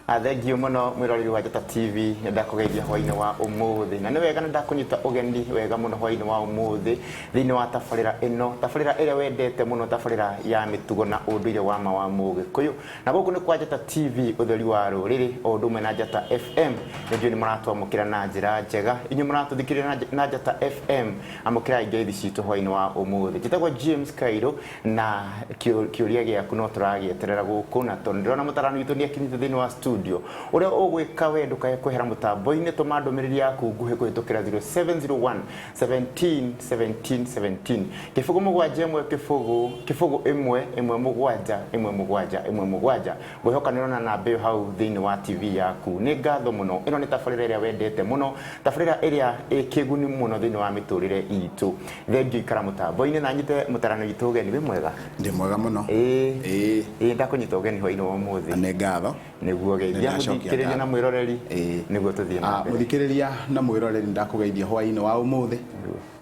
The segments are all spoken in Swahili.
Athengio muno mwiroreri wa Njata TV ndakugeithia hwaini wa umuthi na ni wega ndakunyita ugeni wega muno hwaini wa umuthi thini wa tabarira ino tabarira ire wendete muno tabarira ya mitugo na unduire wa ma wa Mugikuyu na guku ni kwa Njata TV utheri wa ruriri ondume na Njata FM ndio ni muratwamukira na njira njega inyu muratuthikirira na Njata FM amukira ingeithi citu hwaini wa umuthi njitagwo James Kairo na kiuria giaku no turagieterera guku na tondirona mutarani witu ni akinite thini wa studio uria ugwika wendo kae kwehera mutambo-ini tuma ndumiriri yaku nguhe kuhitukira 0701 17 17 17 kifugu mugwanja imwe kifugu imwe mugwanja ngwihoka nirona namba iyo hau thini wa TV yaku ni ngatho muno ino ni tabarira iria wendete muno tabarira iria ikiguni muno thini wa miturire itu thengio ikara mutambo-ini na nyite mutarani witu ugeni wi mwega ndi mwega muno ndakunyita ugeni hwaini wa umuthi ni ngatho niguo geithia muthikiriria na mwiroreri niguo tuthie na mbere muthikiriria na mwiroreri ndakugeithia hwaini wa umuthi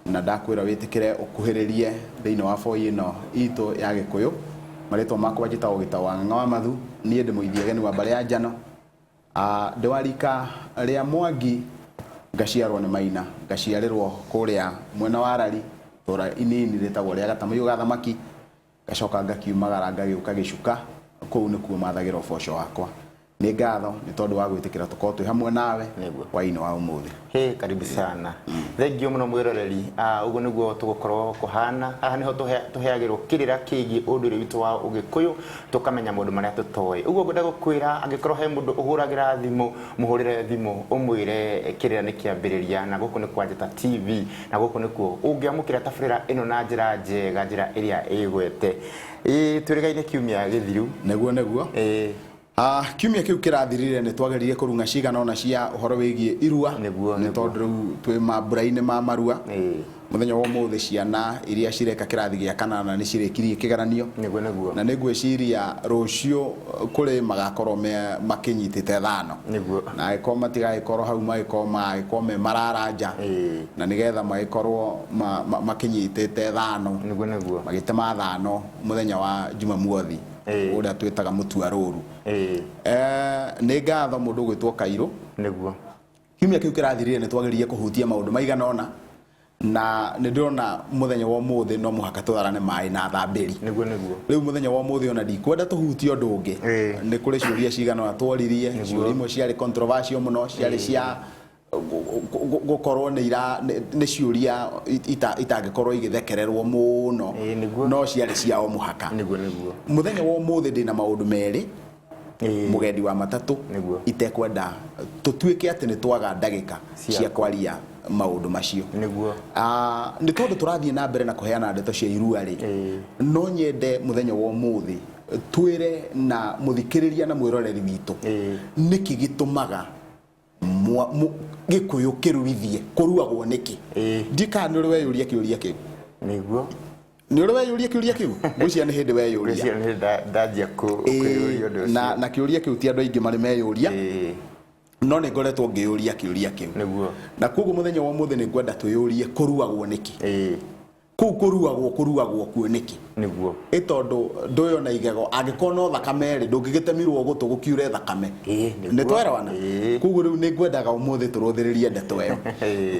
na ndakwira witikire ukuhiririe thiini wa foi ino itu ya Gikuyu maritwa makwa njitagwo Gitawa Ng'ang'a wa Mathu nie ndi muithia geni wa mbare ya njano ndiwarika ria Mwangi ngaciarwo ni Maina ngaciarirwo kuria mwena wa Rari tora inini ritagwo ria Gatamuyu ga thamaki gacoka ngakiumagara ngagiuka Gicuka kuu nikuo mathagira uboco wakwa ni ngatho ni tondu wa gwitikira tukorwo twi hamwe nawe hwaini wa umuthi karibu sana thengio muno mwiroreri uguo niguo tugukorwo kuhana haha niho tuheagirwo kirira kigi unduri witu wa Ugikuyu tukamenya mundu maria tutoi uguo ngenda gukwira angikorwo he mundu uhuragira thimu muhurire thimu umwire kirira ni kiambiriria na guku ni kwa Njata TV na guku nikuo ungiamukira tabarira ino na njira njega njira iria igwete turigaine kiumia githiru neguo kiumia kiu kirathirire ni twageririe kurunga cigana ona cia uhoro wigie irua ni tondu riu twi mambura-ini ma marua muthenya wa umuthi ciana iria cireka kirathi gia kanana ni cirekirie kigeranio na nigwiciria rucio kuri magakorwo makinyitite thano na agiko matigagikorwo hau magikorwo me mararanja na nigetha magikorwo makinyitite thano magitema thano muthenya wa Jumamothi uria twitaga mutua ruru ni ngatho mundu gwitwo Kairo niguo kiumia kiu kirathirire ni twageririe kuhutia maundu maigana ona na ni ndirona muthenya wa umuthi no muhaka tutharane mai na thambiri niguo riu muthenya wa umuthi ona ndikwenda tuhutie undu ungi ni kuri ciuria cigana ona tworirie ciuria imwe ciari controversial muno ciari cia gukorwo ni ciuria itangikorwo igithekererwo muno no ciari ciao muhaka muthenya wa umuthi ndina maundu meri mugendi wa matatu itekwenda tutuike ati ni twaga ndagika cia kwaria maundu macio ni tondu turathie na mbere na kuheana ndeto cia irua ri no nyende muthenya wa umuthi twire na muthikiriria na mwiroreri witu niki gitumaga Gikuyu kirurithie kuruagwo niki ndika ni uri weyuria kiuria kiu niguo ni uri weyuria kiuria kiu gucia ni hindi weyuria ndajia kuiuria na kiuria kiu ti andu aingi mari meyuria no ni ngoretwo ngiuria kiuria kiu niguo na koguo muthenya wa umuthi ni ngwenda twiyurie kuruagwo niki kuu kuruagwo kuo niki niguo itondu nduyo na igego angikorwo no thakame ri ndungigitemirwo gutu gukiure thakame ni twerawana koguo riu ni ngwendaga umuthi turuthiririe ndeto iyo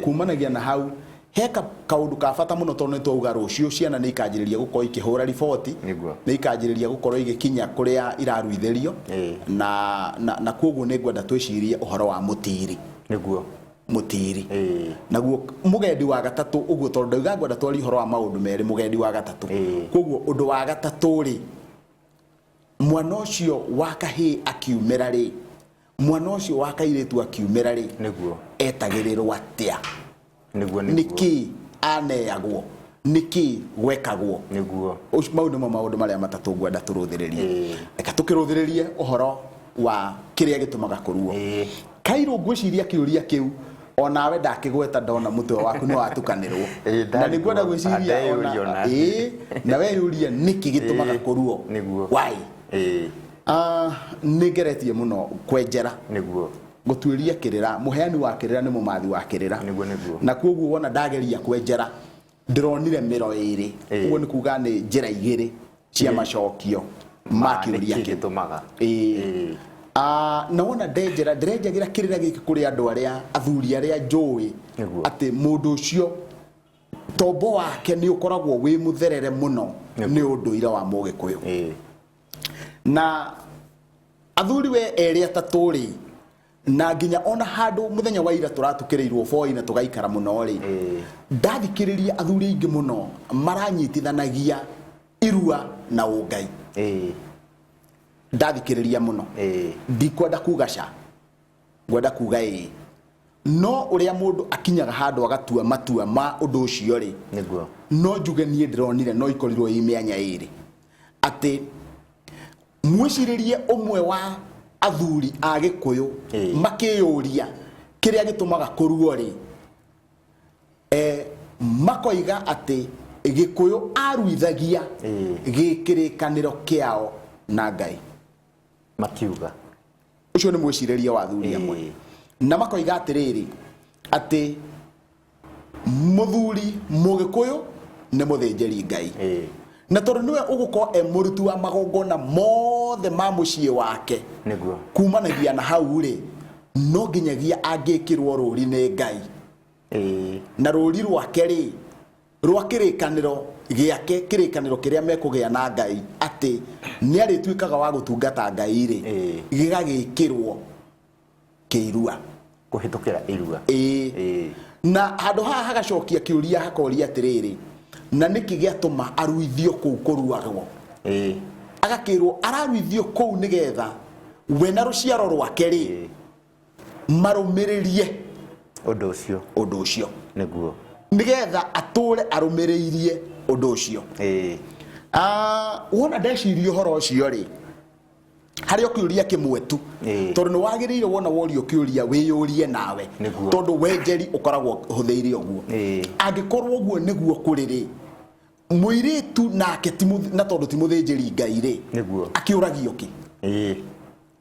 kumanagia na hau heka kaundu ka bata muno tondu twauga rucio ciana ni ikanjiriria gukorwo ikihura riboti ni ikanjiriria gukorwo igikinya kuria iraruitherio na koguo ni ngwenda twicirie uhoro wa mutiri niguo mutiri naguo mugendi wa gatatu uguo tondu ndauga ngwenda twari uhoro wa maundu meri mugendi wa gatatu koguo undu wa gatatu ri mwana ucio wa kahii akiumira ri mwana ucio wa kairitu akiumira ri niguo etagirirwo atia niguo niki aneagwo niki gwekagwo niguo maundu maundu maria matatu ngwenda turuthiririe reka tukiruthiririe uhoro wa kiria gitumaga kuruo Kairo ngwiciria kiuria kiu onawe ndakigweta ndona mutwe waku no watukanirwo na nigwenda gwiciria ona na we yuria niki gitumaga kuruo why nigeretie muno kwenjera niguo gutwiria kirira muheani wa kirira ni mumathi wa kirira na koguo wona ndageria kwenjera ndironire miro iri uguo ni kuga ni njira igiri cia macokio ma kiuria gitumaga na wona nderenjagira kirira giki kuri andu aria athuri aria njui ati mundu ucio tombo wake ni ukoragwo wi mutherere muno ni unduire wa Mugikuyu na athuri we eri atatu ri na nginya ona handu muthenya wa ira turatukirirwo foi na tugaikara muno ri ndathikiriria athuri ingi muno maranyitithanagia irua na ungai ndathikiriria muno ndikwenda kugaca ngwenda kuga no uria mundu akinyaga handu agatua matua ma undu ucio ri no njuge nie ndironire no ikorirwo imianya iri ati mwiciririe umwe wa athuri a Gikuyu makiyuria kiria gitumaga kuruo ri makoiga ati Gikuyu aruithagia gikirikaniro kiao na Ngai makiuga ucio ni mwiciririe wa athuri amwe na makoiga atiriri ati muthuri Mugikuyu ni muthinjiri Ngai na tondu niwe ugukorwo murutu wa magongona mothe ma mucii wake niguo kumanagia na hau ri no nginyagia angikirwo ruri ni Ngai na ruri rwake ri rwa kirikaniro giake kirikaniro kiria mekugia na Ngai ati ni aritwikaga wa gutungata Ngai ri gigagikirwo kiirua kuhitukira irua na handu haha hagacokia kiuria hakoria atiriri na niki giatuma aruithio kuu kuruagwo agakirwo araruithio kuu nigetha we na ruciaro rwake ri marumiririe undu ucio niguo nigetha ature arumiriirie undu ucio wona ndecirie horo ucio ri hari okiuria kimwe tu tondu ni wagiriire wona worio kiuria wiyurie nawe tondu wenjeri ukoragwo huthiire uguo angikorwo uguo niguo kuriri muiritu nake na tondu ti muthinjiri Ngai ri akiuragio ki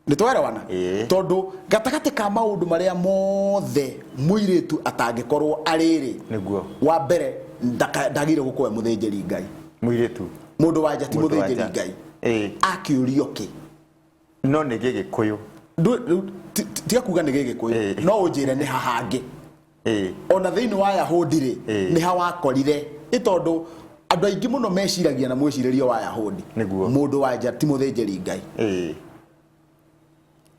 ni twerewana tondu gatagati ka maundu maria mothe muiritu atangikorwo ariri wa mbere ndagire gukwe muthinjiri Ngai muiritu mundu wanja ti muthinjiri Ngai akiurio ki no ni Gikuyu tiga kuga ni Gikuyu no unjire ni hahangi ona thiini wa Yahudi ri ni hawakorire itondu andu aingi muno meciragia na mwiciririo wa Yahudi mundu wanja ti muthinjiri Ngai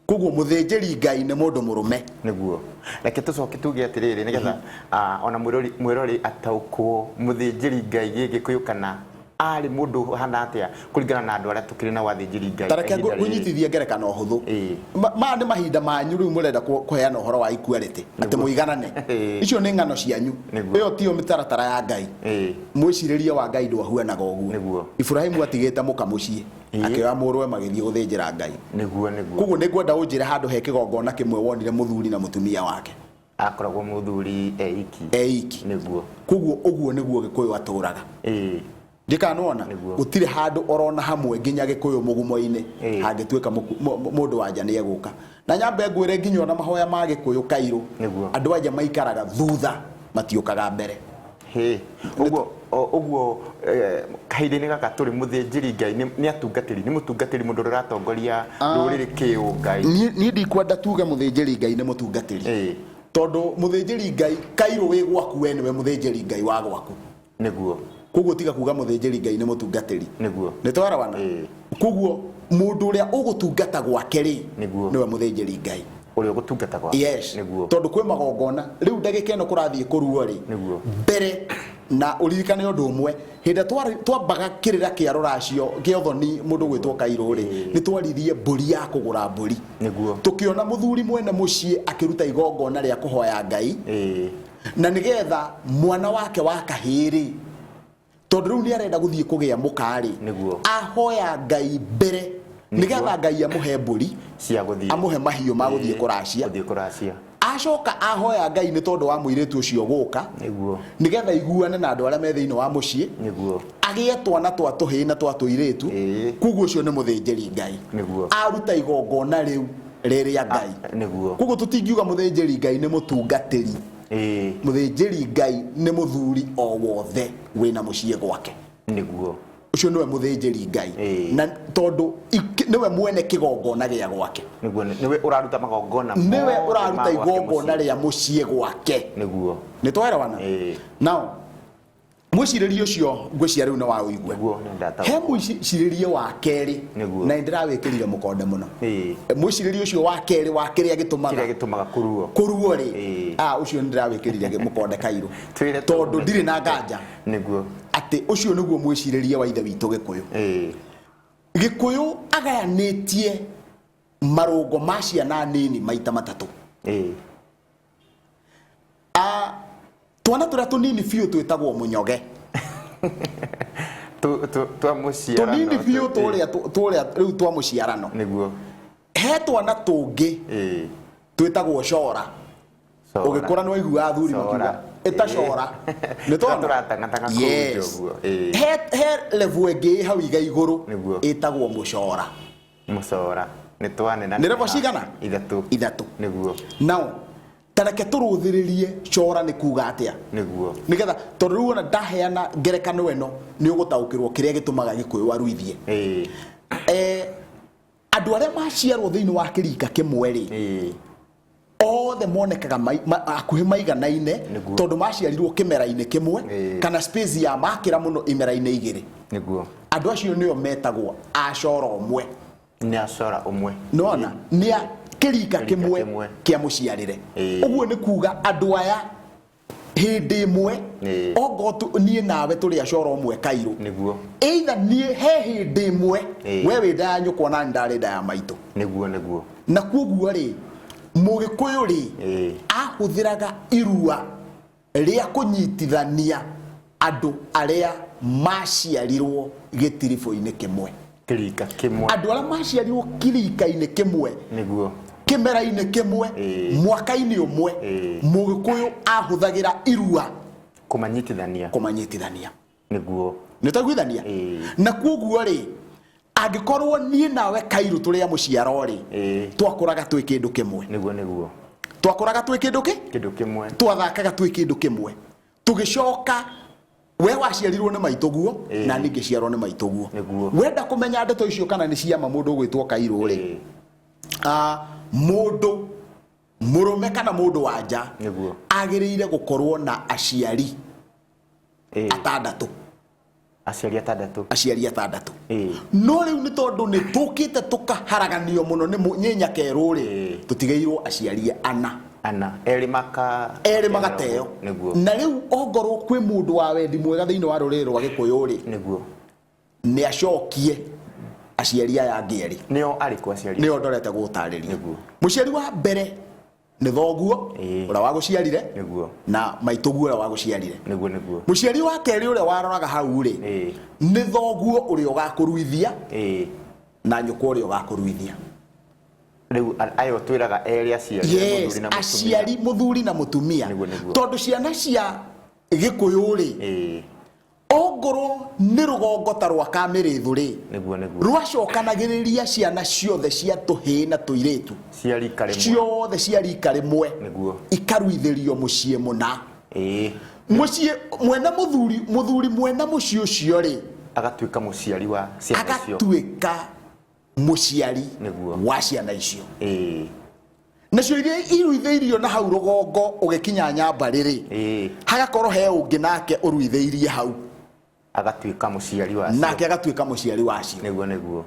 kuguo muthinjiri Ngai ni mundu murume niguo reke tucoke tuge atiriri nigetha ona mwirori ataukwo muthinjiri Ngai Gikuyu kana ari mundu hana atia kuringana na andu aria tukiri na wathinjiri Ngai tareke gunyitithia ngerekano huthu ma ni mahinda manyu riu murenda kuheana uhoro wa equality ati muiganane icio ni ngano cianyu iyo tio mitaratara ya Ngai mwiciririe wa Ngai ndwahuanaga uguo Ibrahimu atigite muka mucii akioya murwe magithie guthinjira Ngai niguo kuguo ni ngwenda unjire handu he kigongona kimwe wonire muthuri na mutumia wake akoragwo muthuri eiki niguo kuguo uguo niguo Gikuyu aturaga ndikanona gutire handu orona hamwe nginya Gikuyu mugumo-ini hangituika mundu wanja ni eguka na nyambe ngwire nginya ona mahoya ma Gikuyu Kairu andu anja maikaraga thutha matiukaga mbere uguo kahinda-ini gaka turi muthinjiri Ngai ni atungatiri ni mutungatiri mundu uratongoria ruriri kiu Ngai ni ndikwenda tuge muthinjiri Ngai ni mutungatiri tondu muthinjiri Ngai Kairu wi gwaku we niwe muthinjiri Ngai wa gwaku niguo kuguo tiga kuga muthinjiri Ngai ni mutungatiri niguo ni twarawana kuguo mundu uria ugutungata gwake ri niwe muthinjiri Ngai uria ugutungata gwake yes tondu kwi magongona riu ndagika ino kurathie kuruo ri mbere na uririkane undu umwe hinda twambaga kirira kia ruracio giothoni mundu gwitwo Kairu ri ni twaririe mburi ya kugura mburi tukiona muthuri mwene mucii akiruta igongona ria kuhoya Ngai na nigetha mwana wake wa kahiri tondu riu ni arenda guthie kugia mukari ahoya Ngai mbere nigetha Ngai amuhe mburi cia guthie amuhe mahiu ma guthie kuracia acoka ahoya Ngai ni tondu wa muiritu ucio guka nigetha iguane na andu aria me thiini wa mucii agie twana twa tuhi na twa tuiritu kuguo ucio ni muthinjiri Ngai aruta igongona riu riria Ngai kuguo tutingiuga muthinjiri Ngai ni mutungatiri muthinjiri Ngai ni muthuri o wothe wina mucii gwake niguo ucio niwe muthĩnjĩri Ngai na tondu niwe mwene kigongona gia gwake niguo niwe uraruta magongona niwe uraruta igongona ria muciĩ gwake niguo ni twarawana now mwicirĩrie ucio ngwĩciria rĩu nĩ wa ũigua niguo nĩ ndata he mwicirĩrie wa kerĩ na ndirawĩkĩrire mũkonde mũno mwicirĩrie ucio wa kerĩ wa kĩrĩa gĩtũmaga kũruo rĩ ucio ndirawĩkĩrire mũkonde kairũ tondu ndirĩ na nganja niguo atĩ ucio nĩguo mwicirĩrie wa ithe witũ Gĩkũyũ Gĩkũyũ agayanĩtie marũngo ma ciana nini maita matatũ twana tũrĩa tũnini biũ twĩtagwo mũnyoge twa mũciarano tũnini biũ tũrĩa rĩu twa mũciarano niguo he twana tũngĩ twĩtagwo cora ũgĩkũra nĩ waiguaga athuri makiuga ĩta cora nĩ twana yes he level ĩngĩ hau iga igũrũ ĩtagwo mũcora nĩ twane na nĩ level cigana ithatũ niguo now tareke tũrũthĩrĩrie cora nĩ kuga atĩa niguo nigetha tondũ rĩu ona ndaheana ngerekano ĩno nĩ ũgũtaũkĩrwo kĩrĩa gĩtũmaga Gĩkũyũ aruithie andũ arĩa maciarwo thĩinĩ wa kĩrika kĩmwe rĩ othe monekaga hakuhĩ maiganaine tondũ maciarirwo kĩmera-inĩ kĩmwe kana space ya makĩra mũno imera-inĩ igĩrĩ niguo andũ acio nĩo metagwo acora ũmwe nĩ acora ũmwe nona nĩ kĩrika kĩmwe kĩa mũciarĩre ũguo nĩ kuga andũ aya hĩndĩ ĩmwe ongo niĩ nawe tũrĩ acora ũmwe Kairũ niguo either niĩ he hĩndĩ ĩmwe we wĩ nda ya nyũkwa na ndarĩ nda ya maitũ niguo na kuoguo rĩ Mũgĩkũyũ rĩ ahũthĩraga irua rĩa kũnyitithania andũ arĩa maciarirwo gĩtiribũ-inĩ kĩmwe kĩrika kĩmwe andũ arĩa maciarirwo kĩrika-inĩ kĩmwe niguo kĩmera-inĩ kĩmwe mwaka-inĩ ũmwe Mũgĩkũyũ ahũthagĩra irua kũmanyitithania niguo nĩ twaiguithania na kuoguo rĩ angĩkorwo niĩ nawe Kairũ tũrĩ a mũciaro rĩ twakũraga twĩ kĩndũ kĩmwe niguo twakũraga twĩ kĩndũ kĩmwe twathakaga twĩ kĩndũ kĩmwe tũgĩcoka we waciarirwo nĩ maitũguo na niĩ ngĩciarwo nĩ maitũguo wenda kũmenya ndeto icio kana nĩ ciama mũndũ ũgwĩtwo Kairũ rĩ mũndũ mũrũme kana mũndũ wa nja agĩrĩire gũkorwo na aciari atandatũ aciari atandatũ no rĩu nĩ tondũ nĩ tũkĩte tũkaharaganio mũno nĩ nyakerũ rĩ tũtigĩirwo aciari ana erĩ magateo na rĩu ongorwo kwĩ mũndũ wa wendi mwega thĩinĩ wa rũrĩrĩ rwa Gĩkũyũ rĩ nĩ acokie aciari aya angĩ erĩ nĩo ndorete gũtarĩria mũciari wa mbere nĩ thoguo ũrĩa wagũciarire na maitũguo ũrĩa wagũciarire mũciari wa kerĩ ũrĩa waroraga hau rĩ nĩ thoguo ũrĩa ũgakũruithia na nyũkwa ũrĩa ũgakũruithia rĩu ayo twĩraga erĩ aciari mũthuri na mũtumia tondũ ciana cia Gĩkũyũ rĩ ongorwo nĩ rũgongo ta rwa kamĩrĩthũ rĩ rwacokanagĩrĩria ciana ciothe cia tũhĩĩ na tũirĩtu ciothe cia rika rĩmwe ikaruithĩrio mũciĩ mũna mũciĩ mwena mũthuri mwena mũciĩ ũcio rĩ agatuĩka mũciari wa ciana icio agatuĩka mũciari wa ciana icio nacio iria iruithĩirio na hau rũgongo ũgĩkinya nyambarĩ rĩ hagakorwo he ũngĩ nake ũruithĩirie hau agatuĩka mũciari wacio nake agatuĩka mũciari wacio niguo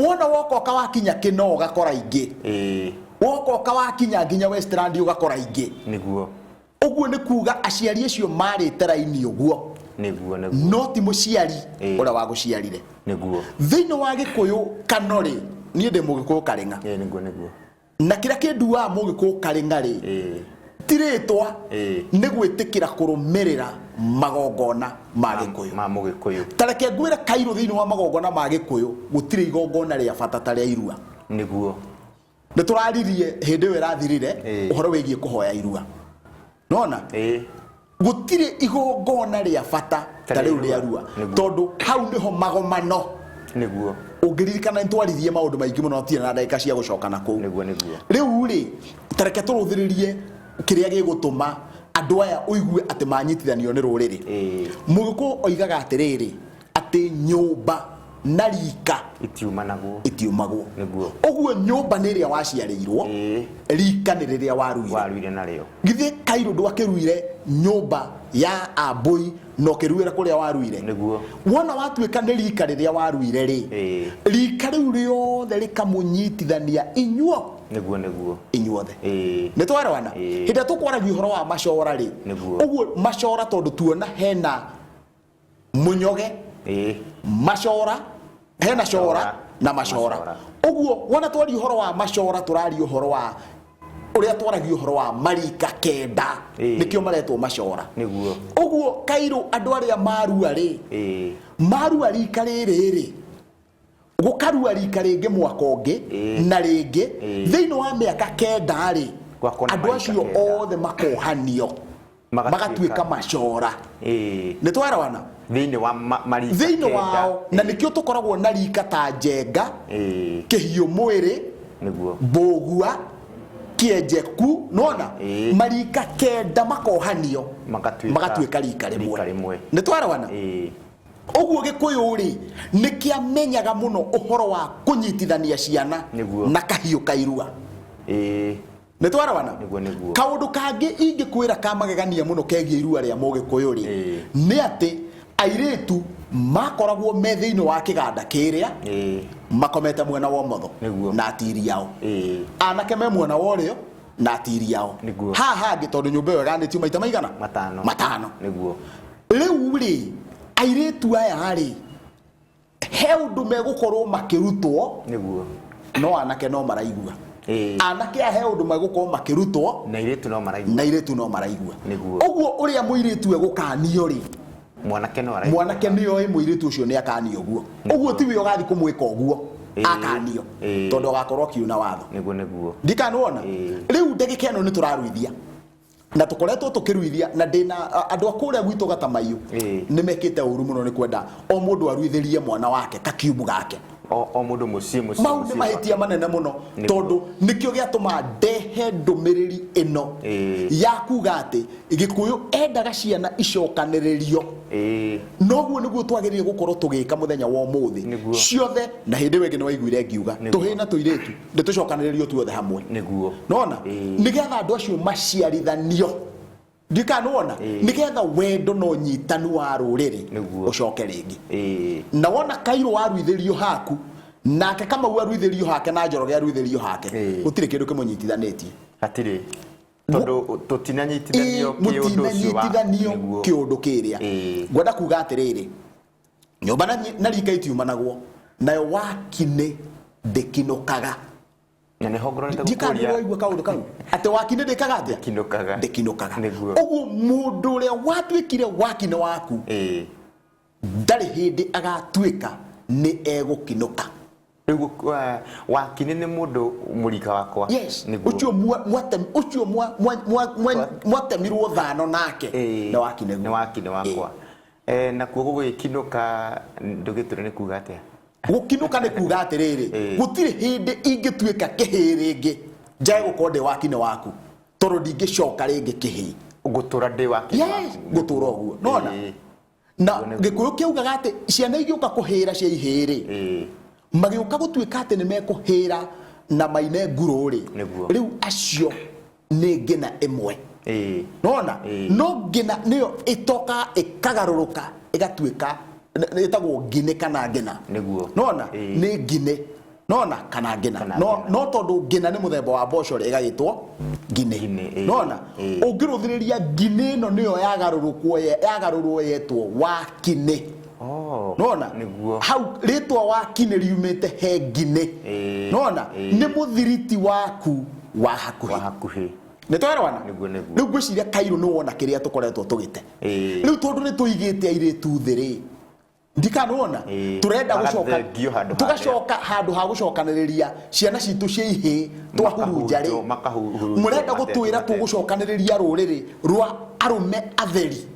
wona wokoka wakinya kĩno ũgakora ingĩ wokoka wakinya nginya Westland ũgakora ingĩ niguo ũguo nĩ kuga aciari acio marĩte raini ũguo no ti mũciari ũrĩa wagũciarire thĩinĩ wa Gĩkũyũ kano rĩ niĩ ndĩ Mũgĩkũyũ Karĩng'a na kĩrĩa kĩnduaga Mũgĩkũyũ Karĩng'a rĩ tirĩtwa nĩ gwĩtĩkĩra kũrũmĩrĩra magongona ma Gĩkũyũ tareke ngwĩre Kairũ thĩinĩ wa magongona ma Gĩkũyũ gũtirĩ igongona rĩa bata ta rĩa irua niguo nĩ tũraririe hĩndĩ ĩyo ĩrathirire ũhoro wĩgiĩ kũhoya irua nona gũtirĩ igongona rĩa bata ta rĩu rĩa rua tondũ hau nĩho magomano niguo ũngĩririkana nĩ twaririe maũndũ maingĩ mũno tũtirĩ na ndagĩka cia gũcokana kũu rĩu rĩ tareke tũrũthĩrĩrie kĩrĩa gĩgũtũma andũ aya ũigue atĩ manyitithanio nĩ rũrĩrĩ Mũgĩkũyũ oigaga atĩrĩrĩ ati nyumba na rika itiumagwo oguo nyumba ni ria waciarirwo rika ni riria waruire nario githĩ Kairũ ndwakiruire nyumba ya Ambui no kiruira kuria waruire niguo wona watuika ni rika riria waruire ri rika riu riothe rikamunyitithania inyuo inyuothe ni twarewana hĩndĩ tukwaragia ũhoro wa macora ri oguo macora tondu tuona hena munyoge macora hena cora na macora oguo wona twari ũhoro wa macora turari ũhoro wa uria twaragia ũhoro wa marika kenda nikio maretwo macora niguo oguo Kairũ andu aria marua ri marua rika riri gukarua rika ringi mwaka ungi na ringi thiini wa miaka kenda ri andu acio othe makohanio magatuika macora ni twarawana thiini wa marika thiini wao na nikio tukoragwo na rika ta Njenga Kĩhiũ Mwĩrĩ niguo Mbũgua Kĩenjeku nona marika kenda makohanio magatuika rika rimwe ni twarawana oguo Gĩkũyũ ri nikiamenyaga muno uhoro wa kunyitithania ciana na kahiũ kairua ni twarawana kaundu kangi ingikwira kamagegania muno kegie irua ria Mũgĩkũyũ ri ni ati airetu makoragwo me thiini wa kiganda kiria makomete mwena wa motho na atiri yao anake me mwena wa urio na atiri yao haha ngi tondu nyumba ĩyo ĩganĩtio maita maigana matano niguo riu ri airetu aya ri he undu megukorwo makirutwo niguo no anake no maraigua anake he undu megukorwo makirutwo na iretu no maraigua oguo uria muiretu egukanio ri mwanake nio muiretu ucio ni akanio guo oguo tiwe ugathi kumwika oguo akanio tondu gakorwo kiuna watho niguo ndikanona riu ndagika ino ni turaruithia na tukoretwo tukiruithia na ndina andu akuria gwitu Gatamayu ni mekite uru muno ni kwenda o mundu aruithirie mwana wake kakiubu gake o mundu mucie mau ni mahitia manene muno tondu nikio giatuma ndehe ndumiriri ino ya kuga ati Gĩkũyũ endaga ciana icokanĩrĩrio noguo niguo twagĩrĩire gukorwo tugika muthenya wa umuthi ciothe na hindi wengi ni waiguire ngiuga tuhina tuiretu nditucokanĩrĩrio tuothe hamwe nona nigetha andu acio maciarithanio ndikanona nigetha wendo no nyitanu wa ruriri ucoke ringi na wona Kairũ waruithirio haku nake Kamau aruithirio hake na Njoroge aruithirio hake gutire kindu kimunyitithanetie hatire tondu tutinanyitithanio kiundu kiria ngwenda kuga atiriri nyumba na rika itiumanagwo nayo wakine ndikinukaga na ne hogoronete kuria ndikaigua kaundu kau ate wakine ndikaga atia ndikinukaga oguo mundu uria watwikire wakine waku ndari hindi agatuika ni egukinuka riu wakine ni mundu murika wakwa ucio mwatemirwo thano nake na wakine wakwa na kuo gugikinuka ndugiture ni kuga atia gukinuka ni kuga atiriri gutire hindi ingituika kihi ringi njae gukonde wakine waku tondu ndingicoka ringi kihi gutura ndi wakine gutura uguo nona na Gĩkũyũ kiugaga ati ciana igiuka kuhira cia ihiri magiuka gutuika ati ni mekuhira na maine ngururi riu acio ni ngina imwe nona no ngina niyo itoka ikagaruruka igatuika itagwo ngine kana ngina nona ni ngine nona kana ngina no tondu ngina ni muthemba wa mboco igagitwo ngine nona ungiruthiriria ngine no niyo yagarurwo yetwo wakine nona hau ritwa wakine riumite he ngine nona ni muthiriti waku wa hakuhi ni twarawana riu gwiciria Kairũ ni wona kiria tukoretwo tugite riu tondu ni tuigite airetu thiri ndikanona turenda gucoka tugacoka handu ha gucokaniriria ciana citu cia ihi twahurunjari murenda gutwira tugucokaniriria ruriri rwa arume atheri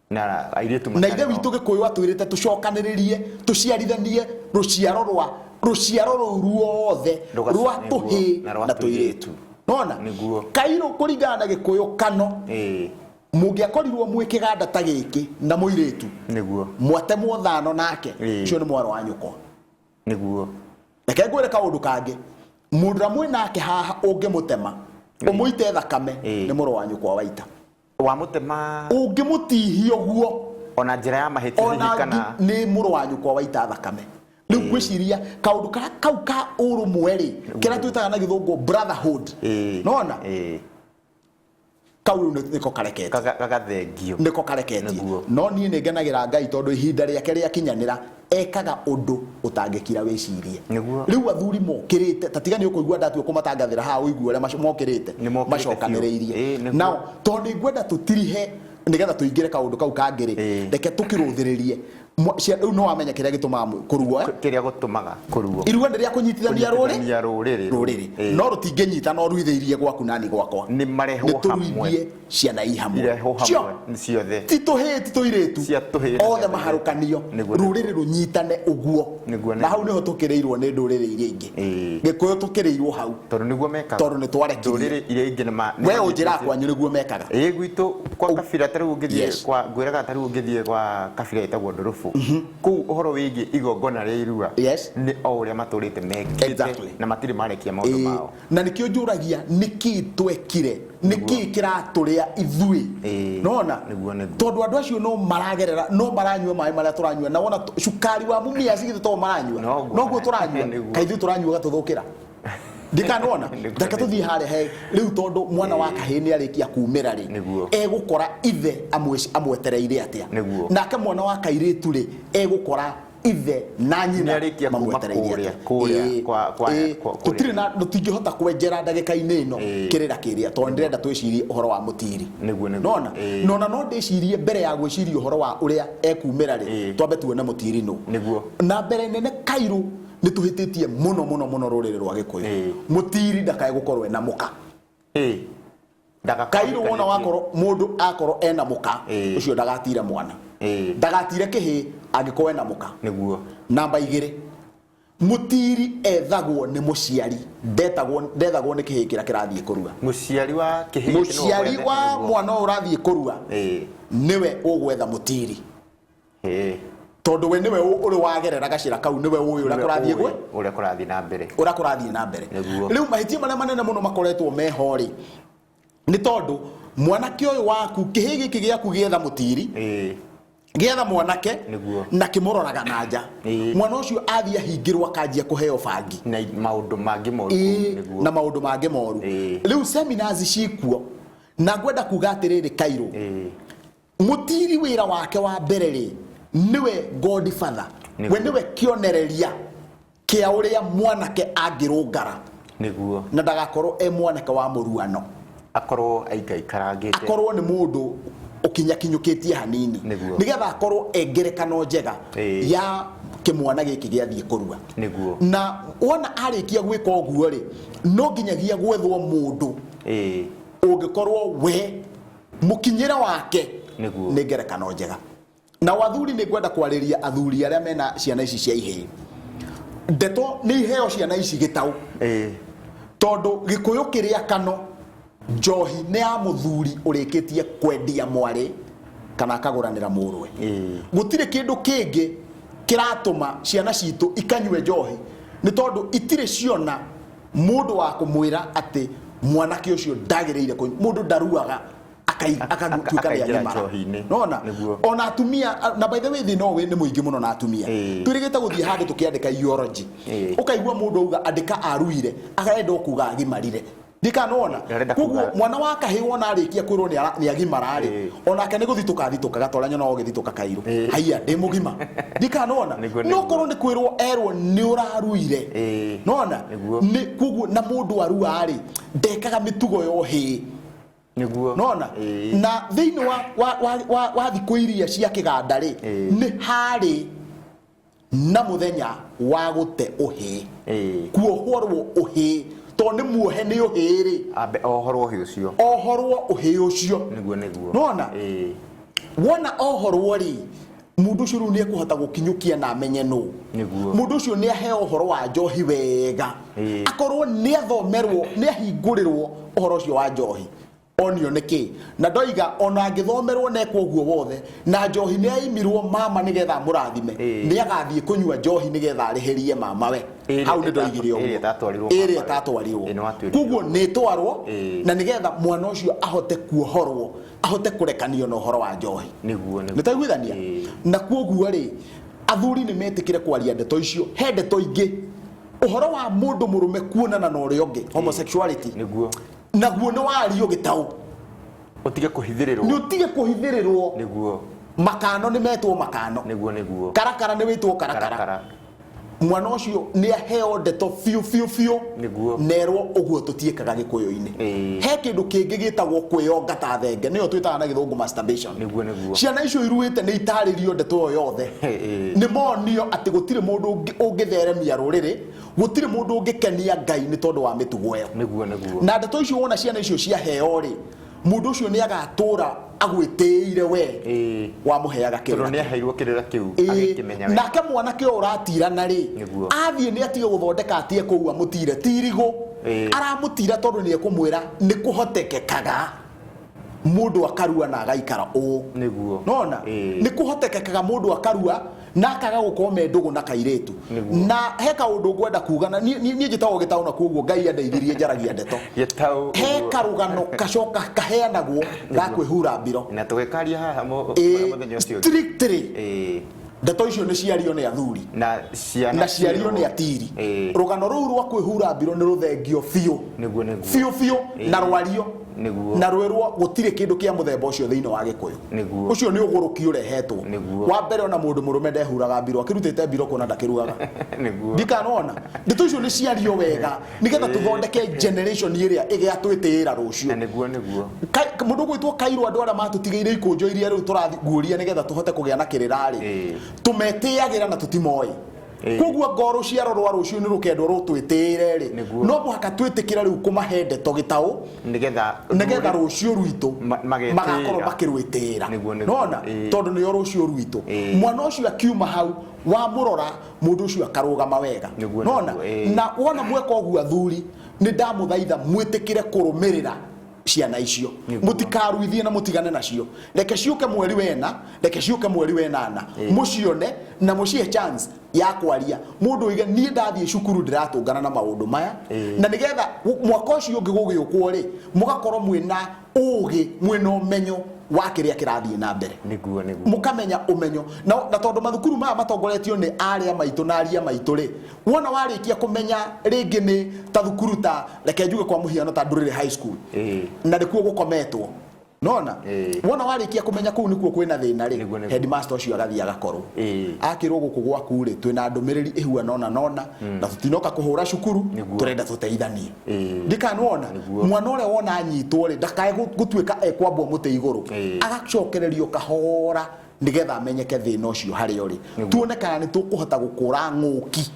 na airetu na ithe witu Gĩkũyũ atwirite tucokaniririe tuciarithanie ruciaro ruothe rwa tuhi na tuiretu nona Kairũ kuringana na Gĩkũyũ kano mungiakorirwo mwi kiganda ta giki na muiretu niguo mwatemwo thano nake cio ni mwaro wa nyuko niguo reke ngwire kaundu kangi mundu ramwe nake haha ungimutema umuite thakame ni mwaro wa nyuko waita wa mutema ungimutihia guo ona njira ya mahitithia kana ni mwaro wa nyuko waita thakame riu gwiciria kaundu kau ka urumwe ri kira twitaga na githungu brotherhood nona kau niko karekete kagathengio niko kareketie no nie nengenagira Ngai tondu ihinda riake ria kinyanira ekaga undu utangikira wicirie riu athuri mokirite tatigani ukuigua ndatu kumatangathira ha uigua ria mokirite macokaniriirie nao tondu igwenda tutirihe nigetha tuingire kaundu kau kangiri reke tukiruthiririe no wamenya kiria gitumaga kuruo kiria gutumaga kuruo irua ria kunyitithania ruriri no rutingenyita no ruitheirie gwaku nani gwakwa ni mareho hamwe ciana ihamwe ciothe tito iretu othe maharukanio ruriri runyitane uguo na hau niho tukireirwo ni nduriri iria ingi gikuyu tukireirwo hau tondu niguo mekaga tondu ni twarekirie nduriri iria ingi ni we unjira kwanyu niguo mekaga gwitu kwa kabira taru ngithie kwa ngwiraga taru ngithie kwa kabira itagwo Ndurufu ku uhoro wigi igongona ria irua ni o uria maturite mekite na matiri marekia maundu mao na nikio njuragia niki twekire niki kiraturia ithui nona tondu andu acio no maragerera no maranyua mai maria turanyua na wona cukari wa mumia cigithe to maranyua no guo turanyua kaithu turanyua gatuthukira ndikanona ndaka tuthii hare he riu tondu mwana wa kahini arikia kumira ri egukora ithe amwetereire atia nake mwana wa kairitu ri egukora ithe na nyina arikia mamwetereire kuria kwa tutiri na tutingihota kwenjera ndagika-ini ino kirira kiria tondu ndirenda twicirie uhoro wa mutiri nona no ndicirie mbere ya gwiciria uhoro wa uria ekumira ri twambe tuone mutiri no na mbere nene Kairu ni tuhititie muno ruriri rwa Gikuyu mutiri ndakae gukorwo ena muka Kairu wona wakorwo mundu akorwo ena muka ucio ndagatire mwana ndagatire kihi angikorwo ena muka niguo namba 2 mutiri ethagwo ni muciari ndethagwo ni kihi kira kirathie kurua muciari wa kihi muciari wa mwana urathie kurua niwe ugwetha mutiri tondu we niwe uri wagerera gacira kau niwe uyu ura kurathie gwe ura kurathie na mbere riu mahitia maria manene muno makoretwo mehori ni tondu mwanake uyu waku kihi giki giaku gietha mutiri gietha mwanake na kimuroraga nanja mwana ucio athie ahingirwo akanjia kuheo bangi na maundu mangi moru na maundu mangi moru riu seminars cikuo na ngwenda kuga atiriri Kairu mutiri wira wake wa mbere ri niwe Godfather we niwe kionereria kia uria mwanake angirungara niguo na ndagakorwo mwanake wa muruano akorwo aikarangite akorwo ni mundu ukinyakinyukitie hanini nigetha akorwo ngerekano njega ya kimwana giki giathie kurua na wona arikia gwika uguo ri no nginyagia gwethwo mundu ungikorwo we mukinyira wake ni ngerekano njega na wathuri ni gwenda kwariria athuri aria mena ciana ici cia ihii ndeto ni iheo ciana ici gitau tondu Gikuyu kiria kano njohi ni ya muthuri urikitie kwendia mwari kana akaguranira murwe gutire kindu kingi kiratuma ciana citu ikanywe njohi ni tondu itire ciona mundu wa kumwira ati mwanake ucio ndagireire mundu ndaruaga akatuika ya nyamara nona ona atumia na by the way they know ni muingi muno na atumia twirigite guthie handu tukiandika eulogy ukaigua mundu uga andika aruire akaenda kuga agimarire ndikanona kuguo mwana wa kahi wona arikia kwirwo ni agimara ri ona ake ni guthituka gatoranya no githituka Kairu haiya ndi mugima ndikanona no korwo ni kwirwo erwo ni uraruire nona ni kuguo na mundu arua ri ndekaga mitugo yohi niguo nona na thiini wa thiku iria cia kiganda ri ni hari na muthenya wa gute uhi kuohorwo uhi to ni muohe ni uhi ri ambe ohorwo uhi ucio niguo nona wona ohorwo ri mundu ucio ni ekuhota gukinyukia na amenye no mundu ucio ni aheo uhoro wa njohi wega akorwo ni athomerwo ni ahingurirwo uhoro ucio wa njohi onio niki na ndoiga ona angithomerwo nekwo guo wothe na njohi ni aimirwo mama nigetha murathime ni agathie kunyua njohi nigetha arihirie mama we hau ni ndoigire uguo iri tatwarirwo kuguo ni twarwo na nigetha mwana ucio ahote kuohorwo ahote kurekanio na uhoro wa njohi niguo nitaiguithania na kuguo ri athuri ni metikire kwaria ndeto icio he ndeto ingi uhoro wa mundu murume kuonana na uria ungi homosexuality niguo naguo ni wario gitau utige kuhithirirwo ni utige kuhithirirwo niguo makano ni metwo makano niguo karakara ni witwo karakara mwana ucio ni aheo ndeto fiu niguo nerwo uguo tutiekaga gikuyu-ini he kindu kingi gitagwo kwiyonga ta thenge niyo twitaga na githungu masturbation niguo ciana icio iruite ni itaririo ndeto yothe ni monio ati gutire mundu ungitheremia ruriri gutire mundu ungikenia Ngai ni tondu wa mitugo iyo niguo na ndeto icio wona ciana icio cia heo ri mundu ucio ni agatura agwitiire we wa muheaga kirira tondu ni aheirwo kirira kiu agikimenya we nake mwana kio uratirana ri athie ni atige guthondeka atie kuua mutire tirigo aramutira tondu ni ekumwira ni kuhotekekaga mundu akarua na agaikara niguo nona ni kuhotekekaga mundu akarua na akaga gukome ndugu na kairitu na he kaundu ngwenda kuga na nie njitago gitaũ na kuguo Ngai andeithirie njaragia ndeto gitaũ he karugano kacoka kaheanagwo ga kwihura mbiro na tugikaria haha muthenya ucio strictly ndeto icio ni ciario ni athuri na ciario ni atiri rugano ruu rwa kwihura mbiro ni ruthengio fiu fiu na rwario na rwerwo gutire kindu kia muthemba ucio thiini wa gikuyu ucio ni uguruki urehetwo wa mbere ona mundu murume ndehuraga mbiro akirutite mbiro kuna ndakirugaga ndikanona ndeto icio ni ciario wega nigetha tuthondeke generation iria igiatwitira rucio mundu gwitwo Kairũ andu ara matutigeire ikunjo iria riu turaguria nigetha tuhote kugia na kirirari tumetiagira na tutimoi kuguo ngoro ciaro rwa rucio ni rukendo rutwitire ri no muhaka twitikira riu kumahe ndeto gitaũ nigetha rucio rwitu magakorwo makirwitira nona tondu niyo rucio rwitu mwana ucio akiuma hau wa murora mundu ucio akarugama wega nona na wona mweka uguo athuri ni ndamuthaitha mwitikire kurumirira ciana icio mutikaruithie na mutigane nacio reke ciuke mweri wena reke ciuke mweri wenana mucione na mucie chance ya kwaria mundu iga nie ndathie cukuru ndiratungana na maundu maya na nigetha mwaka ucio ungi gugiukwo ri mugakorwo mwina ugi mwina umenyo wa kiria kirathie na mbere niguo mukamenya umenyo na tondu mathukuru maya matongoretio ni aria maitu na aria maitu ri wona warikia kumenya ringi ni ta thukuru ta reke njuge kwa muhiano ta Nduriri High School na rikuo gukometwo nona wona warikia kumenya kuu nikuo kwina thina ri headmaster ucio agathia agakorwo akirwo guku gwaku ri twina ndumiriri ihua nona na tutinoka kuhura cukuru turenda tuteithanie ndikanona mwana ore wona anyitwo ri ndakae gutwika ekwambwo muti iguru agacokererio kahora nigetha amenyeke thina ucio hari ori tuone kana ni tukuhota gukura ng'uki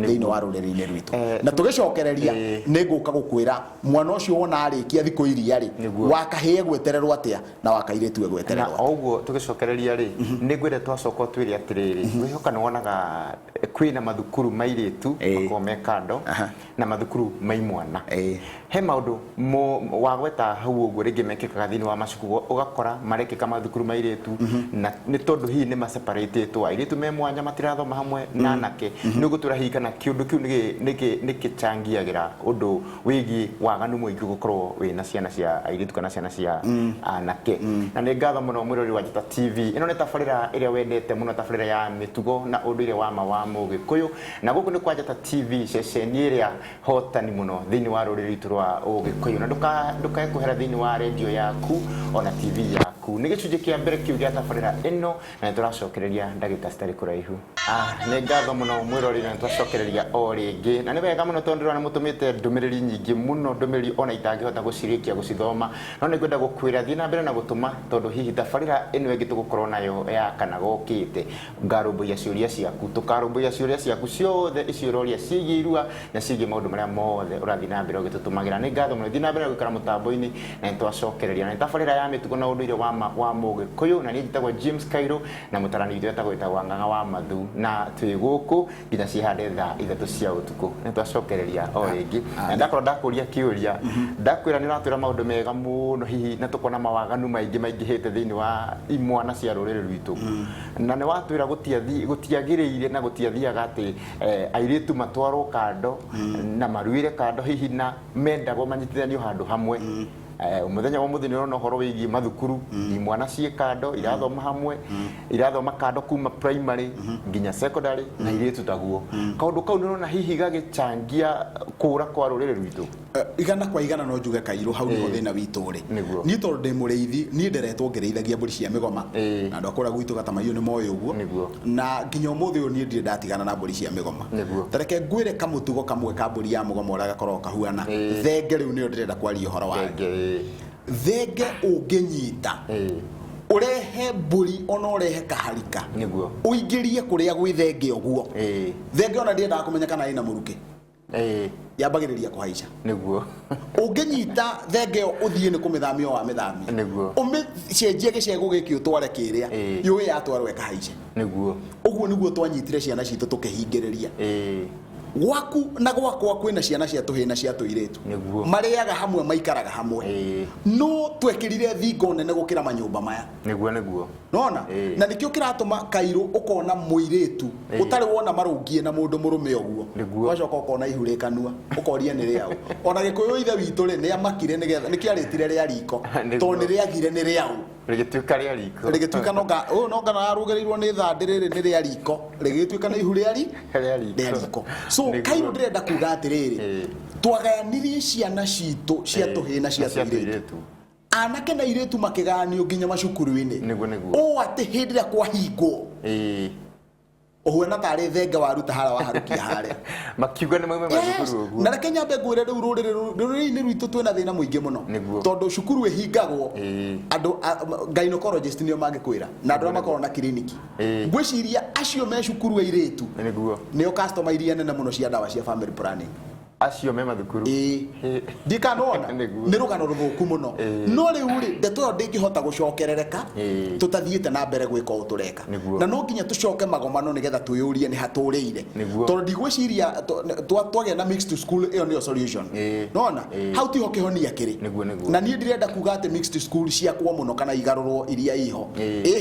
thiini wa ruriri-ini rwitu na tugicokereria ni nguka gukwira mwana ucio wona arikia thiko iria ri wakahie gwetererwo atia na wakairitu gwetererwo na oguo tugicokereria ri ni ngwire twacoka twiri atiriri wihoka ni wonaga kwina mathukuru mairitu makome kando na mathukuru maimwana he maundu wagweta hau uguo ringi mekikaga thiini wa macuku ugakora marekika mathukuru mairitu na ni tondu hihi ni maseparatitwo airitu me mwanya matirathoma hamwe na anake ni guturahika na kiundu kiu nikichangiagira undu wigi waganu muingi gukorwo wina ciana cia airitu kana ciana cia anake na ni ngatho muno mwirori wa Njata TV ino ni tabarira iria wendete muno tabarira ya mitugo na unduire wa Mugikuyu na guku ni kwa Njata TV ceceni iria hotani muno thiini wa ruriri rwitu rwa Ugikuyu na ndukae kuhera thiini wa radio yaku ona TV yaku ni gicunji kia mbere kiu gia tabarira ino na turacokereria ndagika citari kuraihu ni ngatho muno mwirori na turacokereria o ringi na ni wega muno tondu rana mutumite ndumiriri nyingi muno ndumiriri ona itangihota gucirikia gucithoma no ni ngwenda gukwira thina mbere na gutuma tondu hihi tabarira ino ingi tugukorwo nayo ya kana gokite ngarumbuia ciuria ciaku tukarumbuia ciuria ciaku ciothe icio roria ciigi irua na ciigi maundu maria mothe urathi na mbere ugitutumagira ni ngatho muno thina mbere gwikara mutambo-ini na twacokereria na tabarira ya mitugo na unduire wa Mugikuyu na ni njitagwo James Kairũ na mutarani witu etagwo Ng'ang'a wa Mathu na twi guku nginya cihande thaa thaa 3 cia utuku nitwacokereria o ringi ndakorwo ndakuria kiuria ndakwira ni ratwira maundu mega muno hihi na tukona mawaganu maingi maingihite thiini wa imwana cia ruriri rwitu na ni watwira gutiagiriire na gutiathiaga ati airitu matwarwo kando na maruire kando hihi na mendagwo manyitithanio handu hamwe umuthenya wa muthini no horo wigi mathukuru imwana cie kando irathoma hamwe irathoma kando kuma primary nginya secondary na iritu taguo kaundu kau nirona hihi gagichangia kura kwa ruriri rwitu igana kwa igana no njuge Kairũ hau niho thina witu ri ni tondu ndi mureithi ni nderetwo ngereithagia mburi cia migoma na andu akora gwitu gatamaio ni moyo uguo na nginya umuthi uyu ni ndire ndatigana na mburi cia migoma tareke ngwire kamutugo kamwe ka mburi ya migoma ura gakorwo kahuana thenge riu ni ndirenda kwaria uhoro wa thenge unginyita urehe mburi ona urehe kaharika uingirie kuria gwi thenge uguo thenge ona ndienda kumenya kana ina muruke yambagiriria kuhaica niguo unginyita thenge uthie ni kumithamia wa mithamia niguo umicenjie gicego giki utware kiria yui yatwarwe kahaice niguo uguo niguo twanyitire ciana citu tukihingiriria gwaku na gwakwa kwina ciana cia tuhina cia tuiretu mariaga hamwe maikaraga hamwe no twekirire thingo nene gukira manyumba maya niguo nona na nikio kiratuma Kairũ ukona muiretu utari wona marungie na mundu murume uguo wacoka ukona ihurikanua ukoria ni riao ona Gikuyu ithe witu ri ni amakire nigetha nikiaritire ria riko to ni riagire ni riao rigituika ria riko rigituika no na arugerirwo ni thandiriri ni ria riko rigituika na ihuriari ria riko so Kairũ ndirenda kuga atiriri twagayanirie ciana citu cia tuhina cia tuiretu anake na iretu makiganio nginya macukuru-ini o ati hindira kwa hingo ohuana tari thenge waruta hara waharukia haria makiuga ni maume macukuru uguo na reke nyambe ngwire riu ruriri rwitu twina thina muingi muno tondu cukuru ihingagwo andu gynecologist nio mangikwira na andu makorwo na clinic ngwiciria acio me cukuru iretu nio customer iria nene muno cia dawa cia family planning acio me mathukuru ndikanona ni rugano ruthuku muno no riu ri ndeto yo ndingihota gucokerereka tutathiite na mbere gwika utureka na no nginya tucoke magomano nigetha tuyurie ni haturiire tondu ndigwiciria twagia na mixed school iyo nio solution nona how tiho kihonia kiri na nie ndirenda kuga ati mixed school cia kwa muno kana igarurwo iria iho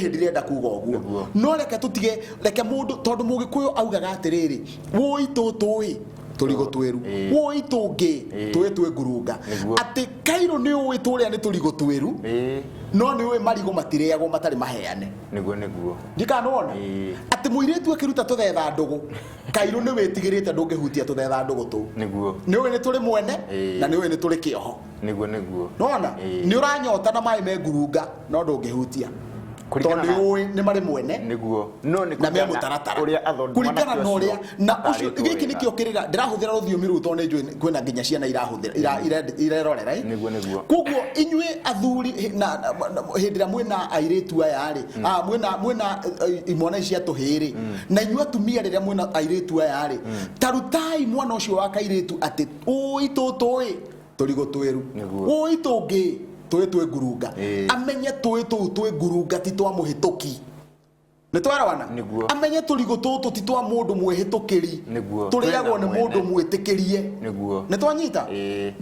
ndirenda kuga uguo no reke tutige reke mundu tondu Mugikuyu augaga atiriri woi tutui turigo tweru woi tungi twe ngurunga ati Kairũ ni ui turia ni turigo tweru no ni ui marigo matireagwo matari maheane niguo ndikanona ati muiretu akiruta tuthetha ndugu Kairũ ni witigirite ndungihutia tuthetha ndugu tu ni ui ni turi mwene na ni ui ni turi kioho niguo nona ni uranyota na mai me ngurunga no ndungihutia tondu ni mari mwene niguo no ni na me mutaratara kuringana na uria na ucio giki nikio kiriga ndirahuthira ruthiomi ru tondu njui kwina nginya ciana irahuthira irerorera niguo koguo inyui athuri na hindira mwina airetu aya ri mwina imwana cia tuhiri na inyui atumia riria mwina airetu aya ri tarutai mwana ucio wa Kairitu ati ui tutui turigo tweru ui tungi twe ngurunga amenye twe ngurunga ti twa muhituki ni twarawana amenye turigo tutu ti twa mundu mwihitukiri turiagwo ni mundu mwitikirie ni twanyita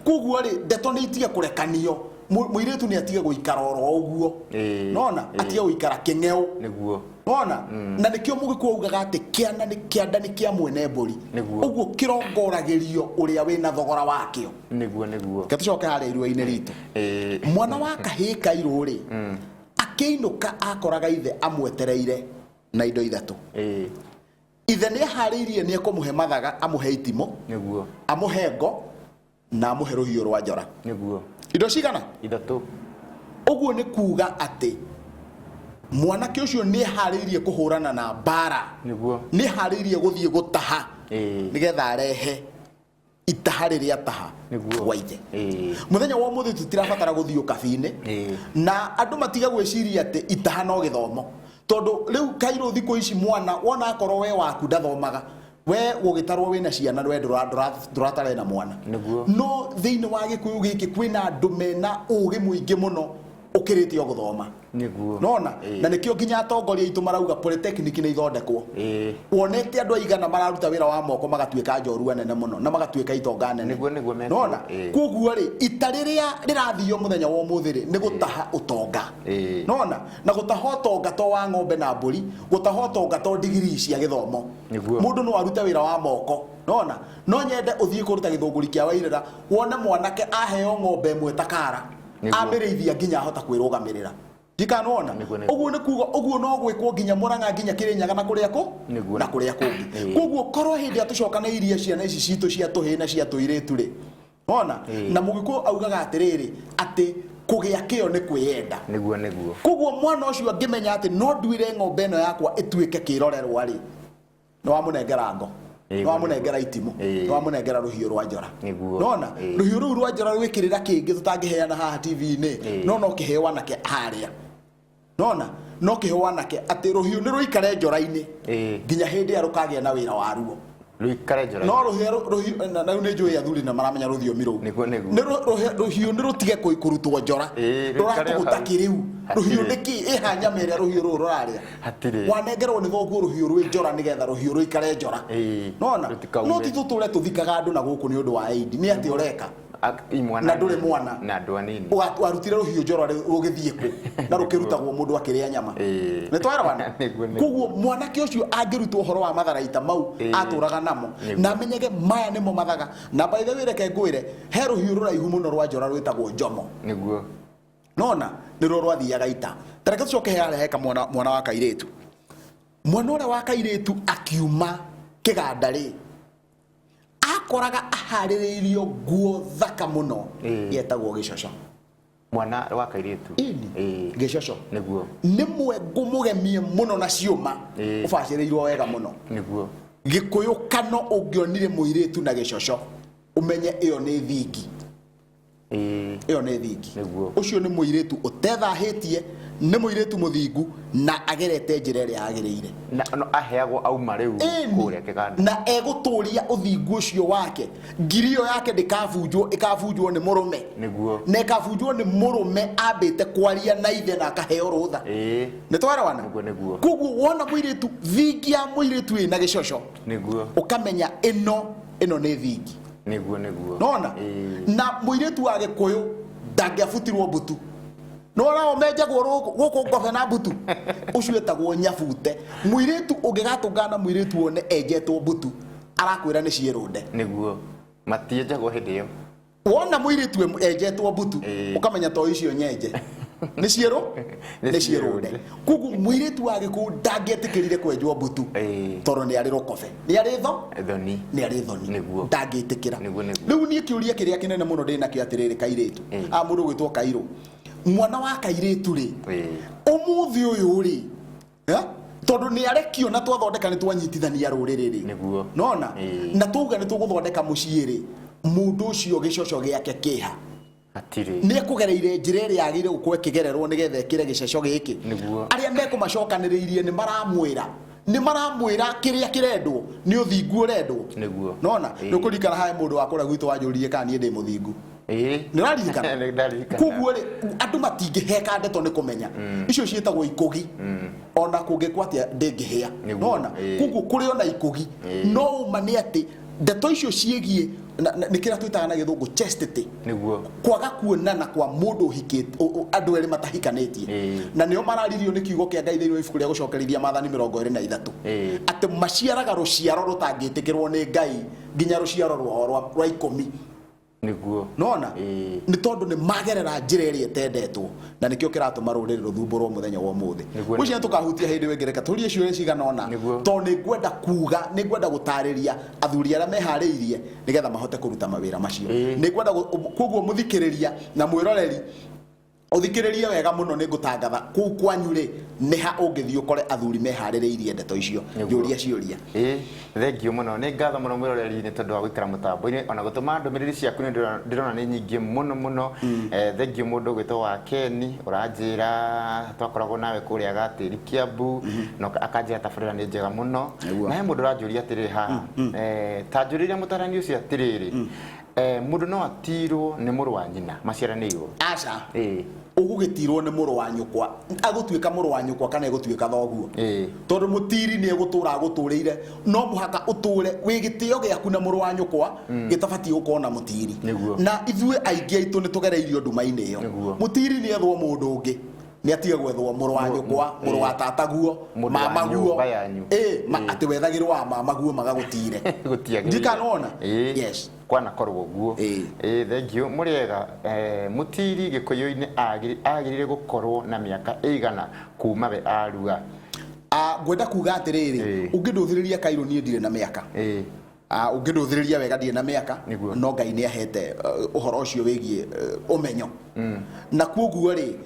kuguo ri ndeto ni itige kurekanio muiretu ni atige guikara oro uguo nona atige guikara king'eu nona na nikio Mugikuyu augaga ati kiana ni kianda ni kia mwene mburi uguo kirongoragirio uria wina thogora wakio niguo katucoka hari irua-ini ritu mwana wa kahii Kairũ ri akiinuka akoraga ithe amwetereire na indo ithatu ithe ni ahariirie ni ekumuhe mathaga amuhe itimo amuhe ngo na amuhe ruhiũ rwa njora indo cigana ithatu uguo ni kuga ati mwanake ucio ni hariirie kuhurana na bara ni hariirie guthie gutaha nigetha arehe itaha riria taha waite muthenya wa muthi tutirabatara guthio kabine na andu matiga gwiciria ati itaha no githomo tondu riu Kairũ thiko ici mwana wona akorwo we waku ndathomaga we gugitarwo wina ciana we duratare na mwana no thiini wa Gikuyu giki kwina andu mena ugi muingi muno ukirite guthoma niguo nona na nikio nginya atongoria itu marauga polytechnic ni ithondekwo wonete andu aigana mararuta wira wa moko magatuika njorua nene muno na magatuika itonga nene niguo nona koguo ri itariria rirathio muthenya wa umuthi ri ni gutaha utonga nona na gutaha utonga to wa ng'ombe na mburi gutaha utonga to digiri cia githomo mundu no arute wira wa moko nona no nyende uthie kuruta githunguri kia wairira wone mwanake aheo ng'ombe imwe takara ambirithia nginya hota kwirugamirira ndikanona uguo ni kuga uguo no gwikwo nginya Murang'a nginya Kirinyaga na kuria ko na kuria kungi koguo korwo hindi atucokanairie ciana ici citu cia tuhi na cia tuiritu ri ona na mugiko augaga atiriri ati kugia kio ni kwiyenda niguo koguo mwana ucio angimenya ati no nduire ng'ombe ino yakwa ituike kirorerwa ri no amunengera ngo no amunengera itimu no amunengera ruhiu rwa njora nona ruhiu ru rwa njora rwikirira kingi tutangiheana haha TV-ini no kihewa nake haria nona no kihewa nake ati ruhiu ni ruikare njora-ini nginya hindi ya rukagia na wira waruo ruikare njora no ruhiu na ni njui athuri na maramenya ruthiomi ru ni ruhiu ni rutige kurutwo njora rurakugutakiru ruhiu niki ihanya mere ruhiu ru ruraria hatire wanengerwo ni thoguo ruhiu rwi njora nigetha ruhiu ruikare njora nona no tituture tuthikaga andu na guku ni undu wa aidi ni ati ureka imwana na ndure mwana na andu anini warutire ruhiu njora rugithie ku na rukirutagwo mundu akiria nyama ni twarawana koguo mwanake ucio angirutwo horo wa matharaita mau aturaga namo na amenyege maya nimo mathaga na by the way reke ngwire he ruhiu ruraihu muno rwa njora rwitagwo njomo niguo nona niro rwathiaga ita tareke tucoke heka mwana wa kairetu mwana ule wa kairetu akiuma kigandari akoraga ahaririirio nguo thaka muno yetagwo gicocco mwana wa kairetu gicocco niguo nimwe ngumugemie muno na ciuma ubaciriirwo wega muno niguo gikuyukano ungionire muiretu na gicocco umenye iyo ni thingi iyo ni thingi ucio ni muiretu utethahitie ni muiretu muthingu na agerete njira iria agirire na aheagwo auma riu kuria kiganda na eguturia uthingu ucio wake ngirio yake ikavunjwo ni murume niguo na ikavunjwo ni murume ambite kwaria na ithe na akaheo rutha ni twarawana niguo koguo wona muiretu thingi ya muiretu ina gicocco niguo ukamenya ino ni thingi niguo nona na muiretu wa Gikuyu ndangiabutirwo mbutu nora omejagwo guku ngobe na mbutu ucio etagwo nyabute muiretu ungigatungana muiretu one ejetwo mbutu arakwira ni ciirunde niguo matienjagwo hindi iyo wona muiretu ejetwo mbutu ukamenya to icio nyenje ni ciirunde kugu muiretu wa Gikuyu ndangietikirire kwenjwo mbutu toro ni ari rukobe ni ari thoni ndangietikira riu ni kiuria kiria kinene muno ndina kio atiriri kairetu mundu gwitwo Kairo mwana wa kairetu ri umuthi uyu ri tondu ni arekio na twathondeka ni twanyitithania ruriri ri nona na tuga ni tuguthondeka mucii ri mundu ucio gicocco giake kiha atiri ni kugereire njira iria yagire gukwe kigererwo nigetha ikire gicocco giki aria mekumacokaniriirie ni maramwira kiria kirendwo ni uthingu urendwo nona nukurikana hae mundu wakura gwitu wanjuririe kana nie ndi muthingu ni raririkana koguo ri andu matingiheka ndeto ni kumenya icio cietagwo ikugi ona kungikwatia ndingihia nona koguo kuri ona ikugi no umani ati ndeto icio ciegie nikira twitaga na githungu chastity niguo kwaga kuonana kwa mundu hikite andu eri matahikanitie na nio mararirio ni kiugo kia Ngai thĩinĩ ibuku ria gucokerithia maathani 23 ati maciaraga ruciaro rutangitikirwo ni Ngai nginya ruciaro rwa 10 niguo nona ni tondu ni magerera njira iria etendetwo na nikio kiratuma ruriri ruthumburwo muthenya wa umuthi ucio tukahutia hindi wengereka turie ciuria ciganona to ni ngwenda kuga ni ngwenda gutariria athuri aria mehariirie nigetha mahote kuruta mawira macio ni ngwenda koguo muthikiriria na mwiroreri uthikiririe wega muno ni ngutangatha ku kwanyu ri ni ha ungithio kore athuri mehaririirie ndeto icio yuria ciuria thengio muno ni ngatho muno mwiroreri ni tondu wa gwikara mutambo-ini ona gutuma ndumiriri ciaku ni ndirona ni nyingi muno thengio mundu gwitwo wa Keni uranjira twakoragwo nawe kuria Gatiri Kiambu no akanjira tabarira ni njega muno na he mundu uranjuria atiri ha tanjuriria mutarani ucio atiriri mundu no atirwo ni muru wa nyina maciaranirwo aca ugugitirwo ni muru wa nyukwa agutuika muru wa nyukwa kana egutuika thoguo tondu mutiri ni egutura aguturiire no muhaka uture wi gitio giaku na muru wa nyukwa gitabati ukona mutiri na ithue aingi aitu ni tugereirio nduma-ini iyo mutiri ni ethwo mundu ungi ni atige gwethwo muru wa nyukwa muru wa tataguo mamaguo ati wethagirwo wa mamaguo magagutire ndikanona yes kwana korwo guo thengio muriega mutiri gikuyu-ini agirire gukorwo na miaka igana kuma we arua ngwenda kuga atiriri unginduthiriria Kairũ nie ndire na miaka unginduthiriria wega ndire na miaka no Ngai ni ahete uhoro ucio wigie umenyo na kuoguo ri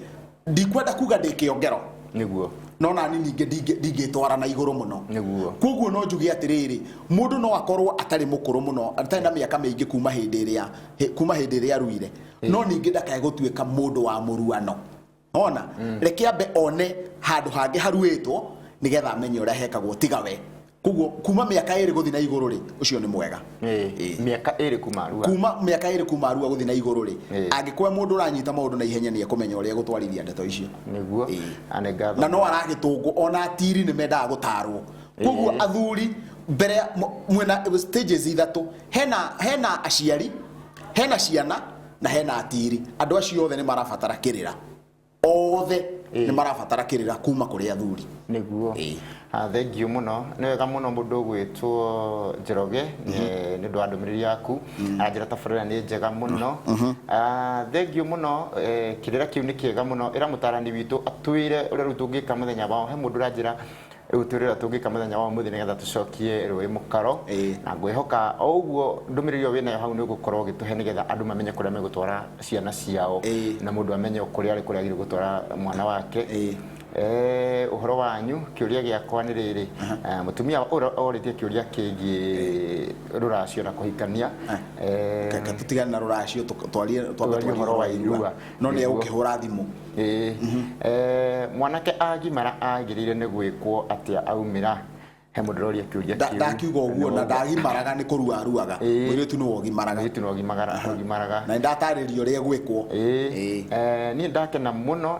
ndikwenda kuga ndikiongero niguo no na ninge ndingitwara na iguru muno koguo no njugi atiriri mundu no akorwo atari mukuru muno atari na miaka mingi kuma hindi iria ruire no ninge ndakae gutuika mundu wa muruano ona reke ambe one handu hangi haruitwo nigetha amenye uria hekagwo tiga we koguo kuma miaka iri guthi na iguru ri ucio ni mwega miaka iri kuma arua guthi na iguru ri angikwa mundu uranyita maundu na ihenya ni ekumenya uria gutwarithia ndeto icio niguo na no aragitungu ona tiri ni mendaga gutarwo koguo athuri mbere mwena stages ithatu hena aciari hena ciana na hena atiri andu acio othe ni marabatara kirira othe ni marabatara kirira kuma kuri athuri niguo thengio muno ni wega muno mundu gwitwo Njoroge ni ndu andumiriri yaku anjira tabarira ni njega muno thengio muno kirira kiu ni kiega muno ira mutarani witu atwire uria rutungika muthenya wao he mundu ranjira uturira tungika muthenya wao muthenya nigetha tucokie rui mukaro na ngwihoka oguo ndumiriri wina hau ni gukorwo gituhe nigetha andu mamenye kuria megutwara ciana ciao na mundu amenye kuria ari kuria agire gutwara mwana wake uhoro wanyu kiuria giakwa ni riri mutumia oritie kiuria kingi ruracio na kuhikania kaka tutigana na ruracio twarie uhoro wa irua no ni ukihura thimu mwanake agimara agirire ni gwikwo atia aumira he munduroria kiuria kiu ndakiuga uguo na ndagimaraga ni kurua aruaga muritu ni wogimaraga na ndataririo ria gwikwo ni ndakena muno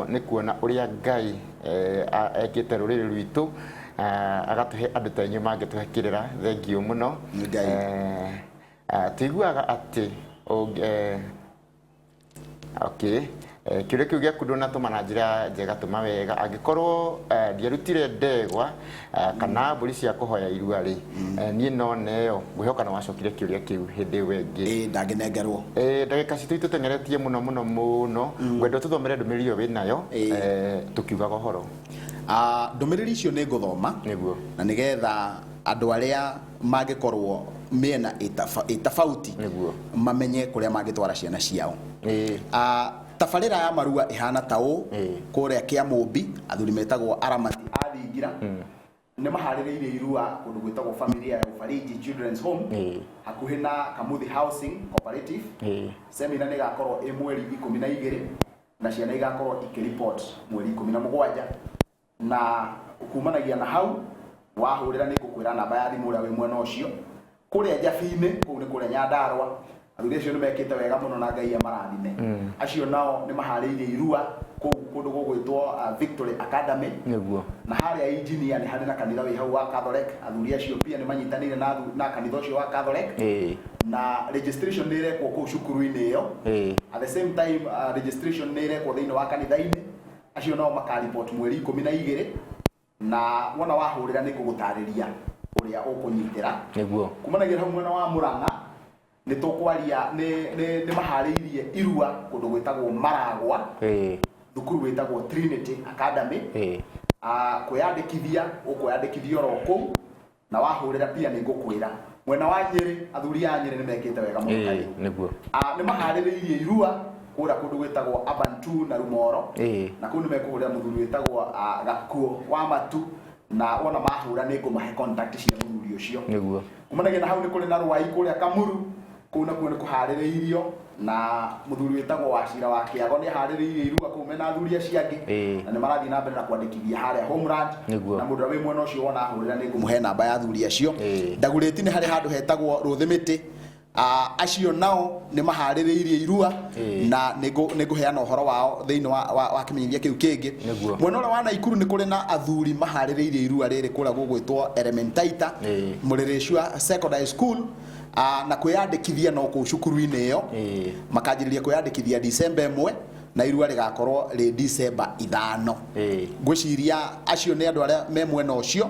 ni kuona uria Ngai ekite ruriri rwitu agatuhe andu ta inyu mangituhekirira thengio muno tuiguaga ati kiuria kiu giaku ndunatuma na njira njega tuma wega angikorwo ndiarutire ndegwa kana mburi cia kuhoya irua ri nie no neyo ngwihoka na wacokire kiuria kiu hindi wengi ndanginengerwo ndagika citu itutengeretie muno ngwenda tuthomere ndumiriri winayo tukiugaga uhoro ndumiriri icio ni nguthoma niguo na nigetha andu aria mangikorwo miena itafauti mamenye kuria mangitwara ciana ciao tabarira ya marua ihana tao kuria kia Mumbi athuri metagwo aramati athingira ni mahaririirie irua kundu gwitagwo Familia ya Ufariji Children's Home hakuhi na Kamuthi Housing Cooperative semina ni gakorwo mweri 12 na ciana igakorwo ikireport mweri 17 na kumanagia na hau wahurira ni gukwira namba ya thimu uria wi mwena ucio kuria Njabine kuu ni kuria Nyandarua athuri acio ni mekite wega muno na Ngai amarathime acio nao ni mahariirie irua kundu gugwitwo Victory Academy niguo na haria engineer ni hari na kanitha wi hau wa Catholic athuri acio pia ni manyitanire na kanitha ucio wa Catholic na registration ni irekwo kuu cukuru-ini iyo at the same time registration ni irekwo thiini wa kanitha-ini acio nao makareport mweri 12 na wona wahurira ni kugutariria uria ukunyitira niguo kumanagira hau mwena wa Murang'a ni tukwaria ni mahariirie irua kundu gwitagwo Maragwa thukuru witagwo Trinity Academy kwiyandikithia ukwiyandikithia ro kuu na wahurira pia ni ngukwira mwena wa Nyeri athuri a Nyeri ni mekite wega muno kai niguo ni mahariirie irua kura kundu gwitagwo Abantu na Rumoro na kundu mekuhurira muthuri witagwo Gakuo wa Matu na wona mahura ni ngumahe contact cia muthuri ucio niguo kumanagia na hau ni kuri na Rwai kuria Kamuru kuna kuhaririirio na muthuri witagwo Wachira wa Kiago ni haririirie irua kume na athuri acio angi na ni marathi na mbere na kwandikithia haria Homeland na mundu wi mwena ucio wona ahurira ni ngumuhe namba ya athuri acio ndaguriti ni hari handu hetagwo Ruthimiti acio nao nĩ maharĩrĩirie irua na nĩngũheana ũhoro wao thĩinĩ wa kĩmenyithia kĩu kĩngĩ. Mwena ũrĩa wa Naikuru nĩ kũrĩ na athuri maharĩrĩirie irua rĩrĩ kũrĩa gũgwĩtwo Elementaita Mũrĩrĩcua Secondary School na kwĩyandĩkithia no kũu cukuru-inĩ ĩyo makanjĩrĩria kwĩyandĩkithia December 1 na irua rĩgakorwo rĩ December 5. Ngwĩciria acio nĩ andũ arĩa me mwena ũcio,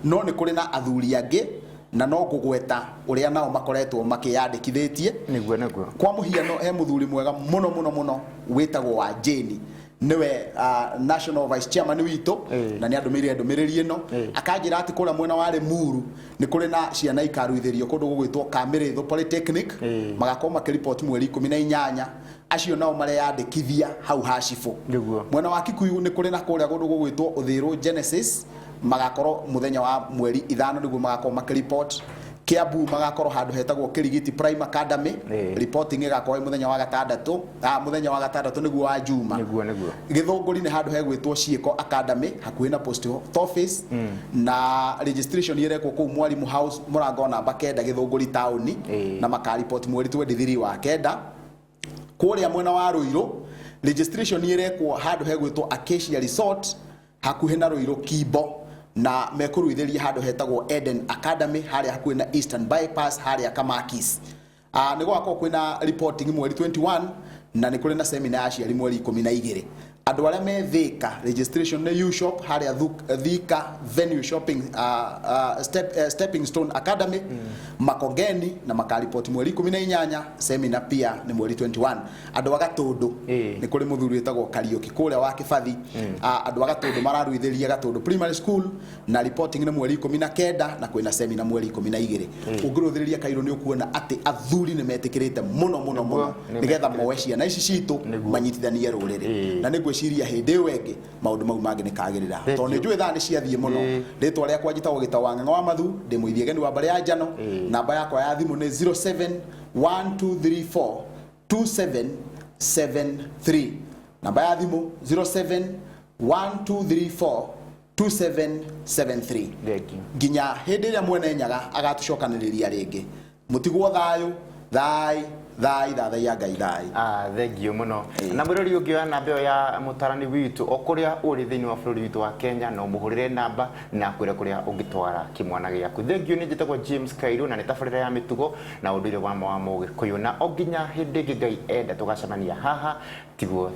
no nĩ kũrĩ na athuri angĩ na no kũgweta ũrĩa nao makoretwo makĩyandĩkithĩtie. Kwa mũhiano he mũthuri mwega mũno wĩtagwo wa Jane, niwe national vice chairman witũ na nĩ andũmĩrĩire ndũmĩrĩri ĩno akanjĩra atĩ kũrĩa mwena wa Limuru nĩ kũrĩ na ciana ikaruithĩrio kũndũ gũgwĩtwo Kamirĩthũ Polytechnic magakorwo makĩripoti mweri 18 acio nao mareyandĩkithia hau Hacibũ. Mwena wa Kikuyu nĩ kũrĩ na kũrĩa kũndũ gũgwĩtwo Ũthĩrũ Genesis magakorwo muthenya wa mweri 5 nĩguo magakorwo makĩripoti. Kiambu magakorwo handũ hetagwo Kirigiti Prime Academy reporting igakorwo muthenya wa gatandatũ nĩguo wa Juma. Gĩthũngũri nĩ handũ hegwĩtwo Ciĩko Academy hakuhĩ na post office na registration yerekwo kũu Mwalimu House mũrango namba 9 Gĩthũngũri town na makaripoti mweri 23 wa 9. Kũrĩa mwena wa Ruiru registration yerekwo handũ hegwĩtwo Acacia Resort hakuhĩ na Ruiru Kibo na mekuruithĩria handũ hetagwo Eden Academy harĩa hakuhĩ na Eastern Bypass harĩa Kamakis. Nĩ gwakorwo kwĩna reporting mweri 21 na nĩ kũrĩ na seminar ya aciari mweri 12. Andũ arĩa me Thika registration nĩ U-Shop harĩa Thika Venue Shopping Stepping Stone Academy Makongeni na makaripoti mweri 18. Seminar pia ni mweri 21. Andũ a Gatũndũ nĩ kũrĩ mũthuri wĩtagwo Kariuki kũrĩa wa Kĩbathi. Andũ a Gatũndũ mararuithĩria Gatũndũ Primary School na reporting nĩ mweri 19 na kwĩna seminar mweri 12. Ũngĩrũthĩrĩria Kairũ nĩ ũkuona atĩ athuri nĩ metĩkĩrĩte mũno nĩgetha moe ciana ici citũ manyitithanie rũrĩrĩ na ngwĩciria hĩndĩ ĩyo ĩngĩ maũndũ mau mangĩ nĩ kagĩrĩra tondũ nĩ njũĩ thaa nĩ ciathiĩ mũno. Rĩtwa rĩakwa njĩtagwo Gĩtaũ wa Ng'ang'a wa Mathu ndĩ mũithia geni wa Mbarĩ ya Njano. Namba yakwa ya thimũ nĩ 0712342773. Namba ya thimũ 0712342773. Nginya hĩndĩ ĩrĩa mwene Nyaga agatucokanĩrĩria rĩngĩ mũtigwo thayũ thai ya Ngai thai. Thengio muno. Na mũrori ũngĩ wa namba ya mũtarani witũ okũrĩa ũrĩ thĩinĩ wa bũrũri witũ wa Kenya no mũhũrĩre namba na kwĩra kũrĩa ũngĩtwara kĩmwana gĩaku. Thengio nĩ njĩtagwo James Kairũ na nĩ tabarĩra ya mĩtugo na ũndũire wa Mũgĩkũyũ na o nginya hĩndĩ ĩngĩ Ngai enda tũgacemania haha tiguo.